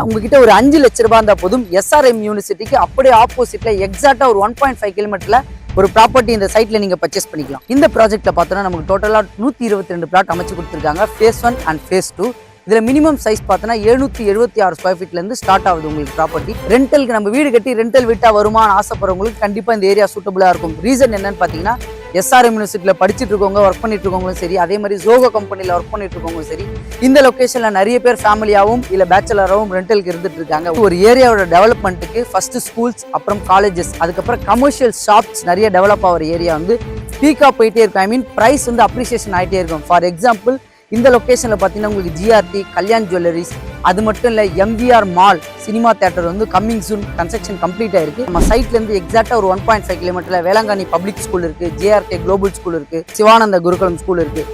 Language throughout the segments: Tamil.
உங்ககிட்ட ஒரு 5 லட்ச ரூபாய் இருந்தா போதும் எஸ்ஆர்எம் யூனிவர்சிட்டிக்கு அப்படியே ஆப்போசிட்ல எக்ஸாக்டா ஒரு 1.5 கிலோமீட்டர்ல ஒரு ப்ராப்பர்ட்டி இந்த சைட்ல நீங்க பர்ச்சேஸ் பண்ணிக்கலாம். இந்த ப்ராஜெக்ட்ல பார்த்தோம்னா நமக்கு டோட்டலா 122 பிளாட் அமைச்சு கொடுத்துருக்காங்க. Phase 1 and phase 2. இதுல மினிமம் சைஸ் பார்த்தோன்னா 776 ஸ்கொயர் ஃபீட்ல இருந்து ஸ்டார்ட் ஆகுது உங்களுக்கு ப்ராப்பர்ட்டி. ரெண்டலுக்கு நம்ம வீடு கட்டி ரெண்டல் விட்டா வருமானு ஆசைப்படுறவங்களுக்கு கண்டிப்பா இந்த ஏரியா சூட்டபிளா இருக்கும். ரீசன் என்னன்னு பாத்தீங்கன்னா எஸ்ஆர்எம் யூனிவர்சிட்டியில படிச்சுட்டு இருக்கவங்க, ஒர்க் பண்ணிட்டு இருக்கவங்களும் சரி, அதே மாதிரி ஜோகோ கம்பெனில ஒர்க் பண்ணிட்டு இருக்கவங்களும் சரி, இந்த லொகேஷன்ல நிறைய பேர் ஃபேமிலியாவும் இல்ல பேச்சுலராகவும் ரெண்டலுக்கு இருந்துட்டு இருக்காங்க. ஒரு ஏரியாவோட டெவலப்மெண்ட்டுக்கு ஃபர்ஸ்ட் ஸ்கூல்ஸ், அப்புறம் காலேஜஸ், அதுக்கப்புறம் கமர்ஷியல் ஷாப்ஸ் நிறைய டெவலப் ஆகிற ஏரியா வந்து பீக்கா போயிட்டே இருக்கும். ஐ மீன் பிரைஸ் வந்து அப்ரிசியேஷன் ஆகிட்டே இருக்கும். ஃபார் எக்ஸாம்பிள் இந்த லொகேஷன்ல பார்த்தீங்கன்னா உங்களுக்கு ஜிஆர்டி, கல்யாண் ஜுவல்லரிஸ், அது மட்டும் இல்லை எம்விஆர் மால், சினிமா தியேட்டர் வந்து கம்மிங் சூன் கன்ஸ்ட்ரக்ஷன் கம்ப்ளீட் ஆயிருக்கு. நம்ம சைட்ல இருந்து எக்ஸாக்டா ஒரு 1.5 கிலோமீட்டர்ல வேளாங்கண்ணி பப்ளிக் ஸ்கூல் இருக்கு, ஜேஆர்கே குளோபல் ஸ்கூல் இருக்கு, சிவானந்த குருகுலம் ஸ்கூல் இருக்கு.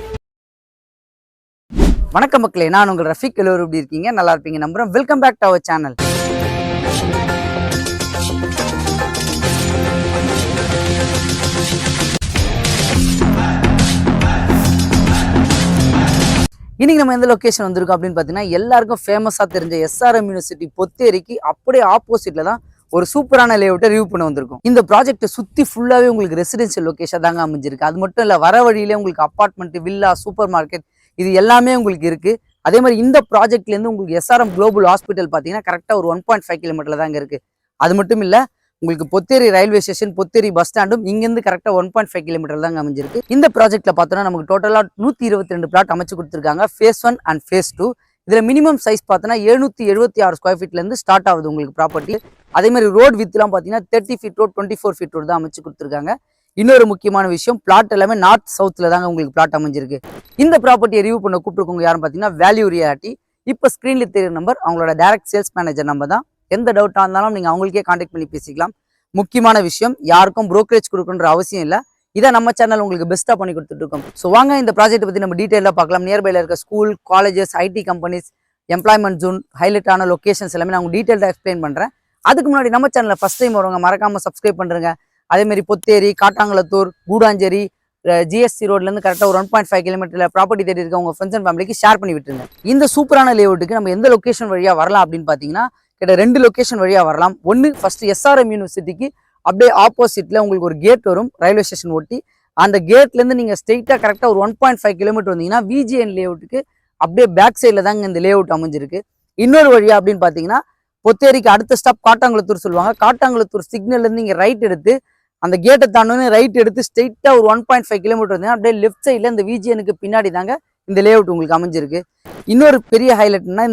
வணக்கம் மக்களே, நான் உங்கள் ரஃபீக். எல்லோரும் எப்படி இருக்கீங்க? நல்லா இருப்பீங்க நம்புறேன். Welcome back to our channel. இன்னைக்கு நம்ம எந்த லொகேஷன் வந்திருக்கோம் அப்படின்னு பார்த்தீங்கன்னா எல்லாருக்கும் ஃபேமஸாக தெரிஞ்ச எஸ்ஆர்எம் யூனிவர்சிட்டி பொத்தேரிக்கு அப்படியே ஆப்போசிட்ல தான் ஒரு சூப்பரான லேஅவுட்டை ரிவ்யூ பண்ண வந்திருக்கும். இந்த ப்ராஜெக்ட்டை சுற்றி ஃபுல்லாகவே உங்களுக்கு ரெசிடென்ஷியல் லொகேஷன் தாங்க அமைஞ்சிருக்கு. அது மட்டும் இல்லை, வர வழியிலே உங்களுக்கு அப்பார்ட்மெண்ட், வில்லா, சூப்பர் மார்க்கெட் இது எல்லாமே உங்களுக்கு இருக்கு. அதே மாதிரி இந்த ப்ராஜெக்ட்லேருந்து உங்களுக்கு எஸ்ஆர்எம் குளோபல் ஹாஸ்பிட்டல் பார்த்தீங்கன்னா கரெக்டாக ஒரு 1.5 கிலோமீட்டர்ல தாங்க இருக்கு. அது மட்டும் இல்லை, உங்களுக்கு Potheri railway station, Potheri bus ஸ்டாண்டும் இங்கிருந்து கரெக்டாக 1.5 கிலோமீட்டர் தாங்க அமைஞ்சிருக்கு. இந்த ப்ராஜெக்ட்ல பார்த்தோன்னா நமக்கு டோட்டலா 122 பிளாட் அமைச்சு கொடுத்துருக்காங்க. Phase 1 and phase 2. இதுல மினிமம் சைஸ் பார்த்தோன்னா 776 ஸ்கொயர் ஃபீட்ல இருந்து ஸ்டார்ட் ஆகுது உங்களுக்கு ப்ராப்பர்ட்டி. அதே மாதிரி ரோட் வித்லாம் பார்த்தீங்கன்னா 30 ஃபீட் ரோட், 24 ஃபீட் ரோட் தான் அமைச்சு கொடுத்துருக்காங்க. இன்னொரு முக்கியமான விஷயம், பிளாட் எல்லாமே நார்த் சவுத்ல தாங்க உங்களுக்கு பிளாட் அமைஞ்சிருக்கு. இந்த ப்ராப்பர்ட்டியை ரிவ்யூ பண்ண கூப்பிட்டுருக்கவங்க யாரும் பார்த்தீங்கன்னா வேல்யூ ரியாலிட்டி. இப்போ ஸ்க்ரீன்ல தெரியுற நம்பர் அவங்களோட டைரக்ட் சேல்ஸ் மேனேஜர் நம்பர் தான். எந்த டவுட்டாக இருந்தாலும் நீங்கள் அவங்களுக்கே கான்டாக்ட் பண்ணி பேசிக்கலாம். முக்கியமான விஷயம், யாருக்கும் புரோக்கரேஜ் கொடுக்கணுன்ற அவசியம் இல்லை. இதை நம்ம சேனல் உங்களுக்கு பெஸ்ட்டாக பண்ணி கொடுத்துட்டு இருக்கோம். ஸோ வாங்க இந்த ப்ராஜெக்ட் பற்றி நம்ம டீட்டெயிலாக பார்க்கலாம். நியர்பைல இருக்க school, colleges, IT companies, employment zone, ஹைலைட்டான லொகேஷன்ஸ் எல்லாமே நான் உங்களுக்கு டீட்டெயிலாக எக்ஸ்பிளைன் பண்ணுறேன். அதுக்கு முன்னாடி நம்ம சேனலில் ஃபஸ்ட் டைம் வரவங்க மறக்காமல் சப்ஸ்கிரைப் பண்ணுறேங்க. அதேமாதிரி பொத்தேரி, காட்டாங்குளத்தூர், கூடாஞ்சேரி, ஜிஎஸ்டி ரோட்லேருந்து கரெக்டாக ஒரு 1.5 கிலோமீட்டரில் ப்ராப்பர்ட்டி தேடி இருக்க உங்கள் ஃப்ரெண்ட்ஸ் அண்ட் ஃபேமிலிக்கு ஷேர் பண்ணி விட்டுருங்க. இந்த சூப்பரான லேஅவுட்டுக்கு நம்ம எந்த லொகேஷன் வழியாக வரலாம் அப்படின்னு பார்த்தீங்கன்னா கிட்ட 2 லொகேஷன் வழியாக வரலாம். ஒன்று ஃபர்ஸ்ட் எஸ்ஆர்எம் யூனிவர்சிட்டிக்கு அப்படியே ஆப்போசிட்ல உங்களுக்கு ஒரு கேட் வரும், ரயில்வே ஸ்டேஷன் ஒட்டி. அந்த கேட்ல இருந்து நீங்க ஸ்ட்ரெயிட்டா கரெக்டா ஒரு 1.5 கிலோமீட்டர் வந்தீங்கன்னா விஜிஎன் லேஅவுட்டுக்கு அப்படியே பேக் சைட்ல தாங்க இந்த லேஅவுட் அமைஞ்சிருக்கு. இன்னொரு வழியா அப்படின்னு பாத்தீங்கன்னா பொத்தேரிக்கு அடுத்த ஸ்டாப் காட்டாங்குளத்தூர் சொல்லுவாங்க. காட்டாங்குளத்தூர் சிக்னல்ல இருந்து நீங்க ரைட் எடுத்து அந்த கேட்டை தாண்டோன்னு ரைட் எடுத்து ஸ்ட்ரெயிட்டா ஒரு 1.5 கிலோமீட்டர் வந்தீங்கன்னா அப்படியே லெஃப்ட் சைட்ல இந்த விஜிஎனுக்கு பின்னாடி தாங்க இந்த லேஅவுட் உங்களுக்கு அமைஞ்சிருக்கு. இன்னொரு பெரிய ஹைலைட்னா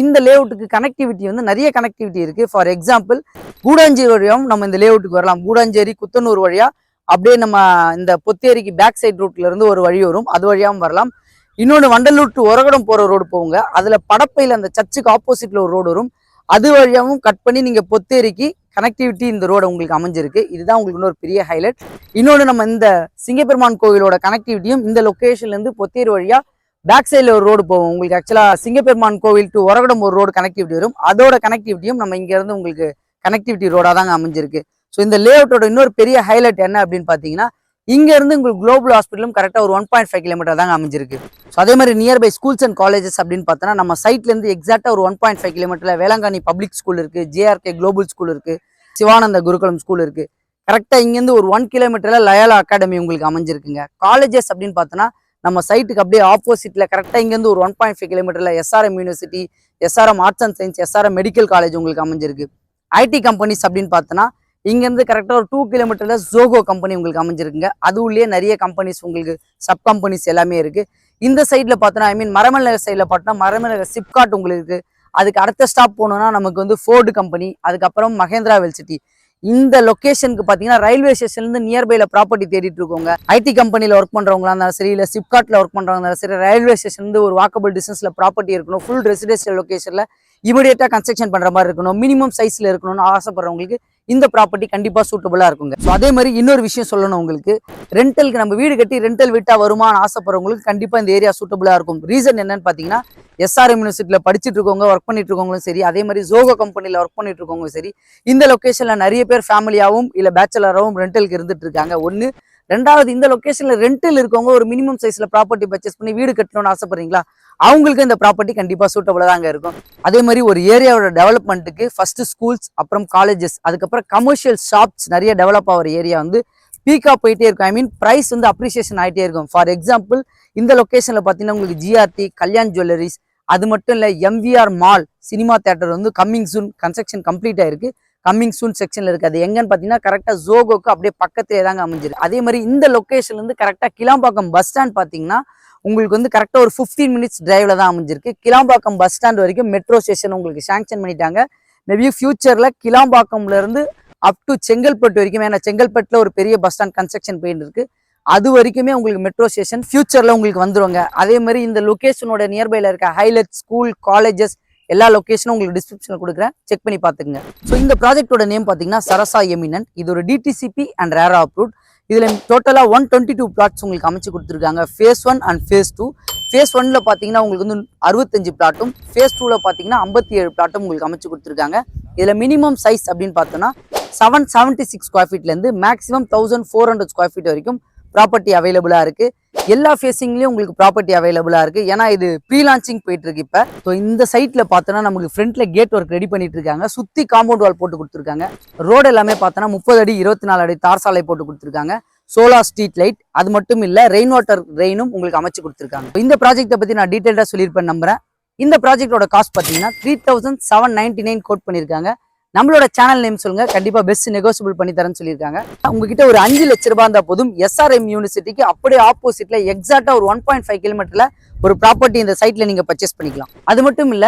இந்த லேஅவுட்டுக்கு கனெக்டிவிட்டி வந்து நிறைய கனெக்டிவிட்டி இருக்கு. ஃபார் எக்ஸாம்பிள் கூடாஞ்சேரி வழியாவும் நம்ம இந்த லேஅவுட்டுக்கு வரலாம். கூடாஞ்சேரி, குத்தனூர் வழியா அப்படியே நம்ம இந்த பொத்தேரிக்கு பேக் சைட் ரூட்ல இருந்து ஒரு வழி வரும், அது வழியாவும் வரலாம். இன்னொன்று வண்டலூர் டு ஒரகடம் போற ரோடு போகுங்க. அதுல படப்பையில அந்த சர்ச்சுக்கு ஆப்போசிட்ல ஒரு ரோடு வரும், அது வழியாவும் கட் பண்ணி நீங்க பொத்தேரிக்கு கனெக்டிவிட்டி இந்த ரோடு உங்களுக்கு அமைஞ்சிருக்கு. இதுதான் உங்களுக்கு இன்னொரு பெரிய ஹைலைட். இன்னொன்று நம்ம இந்த சிங்கப்பெருமான் கோவிலோட கனெக்டிவிட்டியும் இந்த லொகேஷன்ல இருந்து பொத்தேரி வழியா பேக் சைட்ல ஒரு ரோடு போகும். உங்களுக்கு ஆக்சுவலா சிங்கப்பெருமான் கோவில் டு ஒரகடம் ஒரு ரோடு கனெக்டிவிட்டி வரும், அதோட கனெக்டிவிட்டியும் நம்ம இங்க இருந்து உங்களுக்கு கனெக்டிவிட்டி ரோடா தாங்க அமைஞ்சிருக்கு. ஸோ இந்த லேஅவுட்டோட இன்னொரு பெரிய ஹைலைட் என்ன அப்படின்னு பார்த்தீங்கன்னா இங்க இருந்து உங்களுக்கு குளோபல் ஹாஸ்பிட்டலும் கரெக்டாக ஒரு 1.5 கிலோமீட்டர் தாங்க அமைஞ்சிருக்கு. ஸோ அதே மாதிரி நியர்பை ஸ்கூல்ஸ் அண்ட் காலேஜஸ் அப்படின்னு பார்த்தோன்னா நம்ம சைட்ல இருந்து எக்ஸாக்டா ஒரு 1.5 கிலோமீட்டர்ல வேளாங்கண்ணி பப்ளிக் ஸ்கூல் இருக்கு, ஜேஆர்கே குளோபல் ஸ்கூல் இருக்கு, சிவானந்த குருகுலம் ஸ்கூல் இருக்கு. கரெக்டா இங்கிருந்து ஒரு 1 கிலோமீட்டர்ல லயோலா அகாடமி உங்களுக்கு அமைஞ்சிருக்குங்க. காலேஜஸ் அப்படின்னு பார்த்தோன்னா நம்ம சைட்டுக்கு அப்படியே ஆப்போசிட்ல கரெக்டா இங்கிருந்து ஒரு 1.5 கிலோமீட்டர்ல SRM university, SRM arts and science, SRM medical college உங்களுக்கு அமைஞ்சிருக்கு. ஐடி கம்பெனிஸ் அப்படின்னு பார்த்தோன்னா இங்கேருந்து கரெக்டாக ஒரு 2 கிலோமீட்டர்ல ஜோகோ கம்பெனி உங்களுக்கு அமைஞ்சிருக்குங்க. அது உள்ளே நிறைய கம்பெனிஸ் உங்களுக்கு சப் கம்பெனிஸ் எல்லாமே இருக்கு. இந்த சைட்ல பார்த்தோன்னா ஐ மீன் மரமல் நகர் சைட்ல பார்த்தோன்னா மரமல் நகர் சிப்காட் உங்களுக்கு இருக்கு. அதுக்கு அடுத்த ஸ்டாப் போனோம்னா நமக்கு வந்து ஃபோர்டு கம்பெனி, அதுக்கப்புறம் மகேந்திரா வெல்சிட்டி. இந்த லொகேஷனுக்கு பார்த்தீங்கன்னா ரயில்வே ஸ்டேஷன்லேருந்து நியர்பைல ப்ராப்பர்ட்டி தேடிட்டு இருக்கோங்க. ஐடி கம்பெனியில் ஒர்க் பண்ணுறவங்களா இருந்தாலும் சரி, இல்லை சிப்காட்டில் ஒர்க் பண்ணுறவங்க இருந்தாலும் சரி, ரயில்வே ஸ்டேஷன்லேருந்து ஒரு வாக்கபிள் டிஸ்டன்ஸ்ல ப்ராப்பர்ட்டி இருக்கணும், ஃபுல் ரெசிடென்ஷியல் லொகேஷன்ல இமிடியேட்டா கன்ஸ்ட்ரக்ஷன் பண்ற மாதிரி இருக்கணும், மினிமம் சைஸ்ல இருக்கணும்னு ஆசைப்படுறவங்களுக்கு இந்த ப்ராப்பர்ட்டி கண்டிப்பா சூட்டபிளா இருக்குங்க. ஸோ அதே மாதிரி இன்னொரு விஷயம் சொல்லணும், உங்களுக்கு ரெண்டலுக்கு நம்ம வீடு கட்டி ரெண்டல் விட்டா வருமானு ஆசைப்படுறவங்களுக்கு கண்டிப்பா இந்த ஏரியா சூட்டபிளா இருக்கும். ரீசன் என்னன்னு பாத்தீங்கன்னா எஸ்ஆர்எம் யூனிவர்சிட்டியில படிச்சுட்டு இருக்கவங்க, ஒர்க் பண்ணிட்டு இருக்கவங்களும் சரி, அதே மாதிரி ஜோகோ கம்பெனில ஒர்க் பண்ணிட்டு இருக்கவங்களும் சரி, இந்த லொகேஷன்ல நிறைய பேர் ஃபேமிலியாவும் இல்ல பேச்சுலராகவும் ரெண்டலுக்கு இருந்துட்டு இருக்காங்க. ஒன்னு ரெண்டாவது இந்த லொகேஷன்ல ரெண்டில் இருக்கவங்க ஒரு மினிமம் சைஸ்ல ப்ராப்பர்ட்டி பர்ச்சேஸ் பண்ணி வீடு கட்டணும்னு ஆசைப்படுறீங்களா, அவங்களுக்கு இந்த ப்ராப்பர்ட்டி கண்டிப்பா சூட்டபிளா தாங்க இருக்கும். அதே மாதிரி ஒரு ஏரியாவோட டெவலப்மெண்ட்டுக்கு ஃபர்ஸ்ட் ஸ்கூல்ஸ், அப்புறம் காலேஜஸ், அதுக்கப்புறம் கமர்ஷியல் ஷாப்ஸ் நிறைய டெவலப் ஆகிற ஏரியா வந்து பீக்கா போயிட்டே இருக்கும். ஐ மீன் பிரைஸ் வந்து அப்ரிசியேஷன் ஆகிட்டே இருக்கும். ஃபார் எக்ஸாம்பிள் இந்த லொகேஷன்ல பார்த்தீங்கன்னா உங்களுக்கு ஜிஆர்டி, கல்யாண் ஜுவல்லரிஸ், அது மட்டும் இல்லை எம்விஆர் மால், சினிமா தியேட்டர் வந்து கம்மிங் சூன் கன்ஸ்ட்ரக்ஷன் கம்ப்ளீட் ஆயிருக்கு. கம்மிங் சூன் செக்ஷன்ல இருக்கு. அது எங்கன்னு பார்த்தீங்கன்னா கரெக்டாக ஜோகோக்கு அப்படியே பக்கத்திலே தாங்க அமைஞ்சிருக்கு. அதே மாதிரி இந்த லொகேஷன்ல இருந்து கரெக்டாக கிளாம்பாக்கம் பஸ் ஸ்டாண்ட் பார்த்தீங்கன்னா உங்களுக்கு வந்து கரெக்டாக ஒரு 15 மினிட்ஸ் டிரைவ்ல தான் அமைஞ்சிருக்கு. கிளாம்பாக்கம் பஸ் ஸ்டாண்ட் வரைக்கும் மெட்ரோ ஸ்டேஷன் உங்களுக்கு சாங்ஷன் பண்ணிட்டாங்க. மேபி ஃபியூச்சர்ல கிளாம்பாக்கம்ல இருந்து அப் டு செங்கல்பட்டு வரைக்கும், ஏன்னா செங்கல்பட்டுல ஒரு பெரிய பஸ் ஸ்டாண்ட் கன்ஸ்ட்ரக்ஷன் போயிட்டு இருக்கு, அது வரைக்குமே உங்களுக்கு மெட்ரோ ஸ்டேஷன் ஃபியூச்சர்ல உங்களுக்கு வந்துருவாங்க. அதே மாதிரி இந்த லொகேஷனோட நியர்பைல இருக்க ஹைலைட் ஸ்கூல், காலேஜஸ் எல்லா லொகேஷனும் உங்களுக்கு டிஸ்கிரிப்ஷனில் கொடுக்குறேன், செக் பண்ணி பார்த்துக்குங்க. ஸோ இந்த ப்ராஜெக்டோட நேம் பார்த்தீங்கன்னா சரசா எமினன்ட். இது ஒரு டிடிசிபி அண்ட் ரேரா அப்ரூவ்ட். இதில் டோட்டலாக 122 பிளாட்ஸ் உங்களுக்கு அமைச்சு கொடுத்துருக்காங்க. Phase 1 and phase 2. ஃபேஸ் 1ல பார்த்தீங்கன்னா உங்களுக்கு வந்து 65 பிளாட்டும், ஃபேஸ் 2ல பார்த்தீங்கன்னா 57 பிளாட்டும் உங்களுக்கு அமைச்சு கொடுத்துருக்காங்க. இதில் மினிமம் சைஸ் அப்படின்னு பார்த்தோன்னா 776 ஸ்கொயர் ஃபீட்லேருந்து மேக்ஸிமம் 1400 ஸ்கொயர் ஃபீட் வரைக்கும் ப்ராப்பர்ட்டி அவைலபிளாக இருக்குது. எல்லா ஃபேஸிங்லேயும் உங்களுக்கு ப்ராப்பர்ட்டி அவைலபிளாக இருக்குது. ஏன்னா இது ப்ரீ லான்ச்சிங் போயிட்டு இருக்கு இப்போ. ஸோ இந்த சைட்டில் பார்த்தோன்னா நமக்கு ஃப்ரண்ட்டில் கேட் ஒர்க் ரெடி பண்ணிட்டு இருக்காங்க. சுற்றி காம்பவுண்ட் வால் போட்டு கொடுத்துருக்காங்க. ரோடு எல்லாமே பார்த்தோன்னா 30 அடி 24 அடி தார் சாலை போட்டு கொடுத்துருக்காங்க. சோலார் ஸ்ட்ரீட் லைட், அது மட்டும் இல்லை ரெயின் வாட்டர் ரெயினும் உங்களுக்கு அமைச்சு கொடுத்துருக்காங்க. இந்த ப்ராஜெக்ட்டை பற்றி நான் டீட்டெயிலாக சொல்லியிருப்பேன் நம்புறேன். இந்த ப்ராஜெக்டோட காஸ்ட் பார்த்தீங்கன்னா 3799 கோட் பண்ணியிருக்காங்க. நம்மளோட சேனல் நேம் சொல்லுங்க, கண்டிப்பா பெஸ்ட் நெகோசியபிள் பண்ணி தரேன்னு சொல்லியிருக்காங்க. உங்ககிட்ட ஒரு 5 லட்ச ரூபாய் இருந்தா போதும், எஸ்ஆர்எம் யூனிவர்சிட்டிக்கு அப்படியே ஆப்போசிட்ல எக்ஸாக்டா ஒரு 1.5 கிலோமீட்டர்ல ஒரு ப்ராப்பர்ட்டி இந்த சைட்ல நீங்க பர்ச்சேஸ் பண்ணிக்கலாம். அது மட்டும் இல்ல,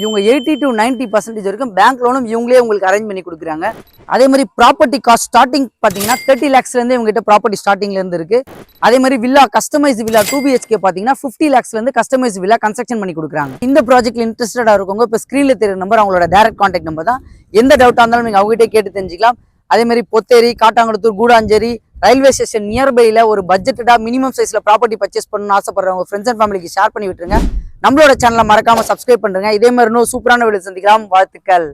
இவங்க 80 to 90% வரைக்கும் பேங்க் லோனும் இவங்களே உங்களுக்கு அரேஞ்ச் பண்ணி கொடுக்குறாங்க. அதே மாதிரி ப்ராப்பர்ட்டி காஸ்ட் ஸ்டார்டிங் பார்த்தீங்கன்னா 30 lakhsல இருந்து இவங்ககிட்ட ப்ராப்பர்ட்டி ஸ்டார்டிங்ல இருந்து இருக்கு. அதே மாதிரி வில்லா, கஸ்டமைஸ் வில்லா 2 BHK பார்த்தீங்கன்னா 50 lakhsல இருந்து கஸ்டமைஸ் வில்லா கன்ஸ்ட்ரக்ஷன் பண்ணி கொடுக்குறாங்க. இந்த ப்ராஜெக்ட்ல இன்ட்ரெஸ்டடா இருக்கவங்க இப்போ ஸ்கிரீன்ல தெரியுற நம்பர் அவங்களோட டைரக்ட் கான்டாக்ட் நம்பர் தான். எந்த டவுட்டா இருந்தாலும் நீங்க அவங்ககிட்ட கேட்டு தெரிஞ்சுக்கலாம். அதே மாதிரி பொத்தேரி, காட்டாங்குளத்தூர், கூடாஞ்சேரி ரயில்வே ஸ்டேஷன் நியர்பைல ஒரு பட்ஜெட்டடா மினிமம் சைஸ்ல ப்ராப்பர்ட்டி பர்ச்சேஸ் பண்ணணும்னு ஆசைப்படுறவங்க ஃப்ரெண்ட்ஸ் அண்ட் ஃபேமிலிக்கு ஷேர் பண்ணி விட்டுருங்க. நம்மளோட சேனலை மறக்காம சப்ஸ்கிரைப் பண்ணுங்க. இதே மாதிரி இன்னும் சூப்பரான வீடியோ சந்திக்கலாம். வாழ்த்துக்கள்.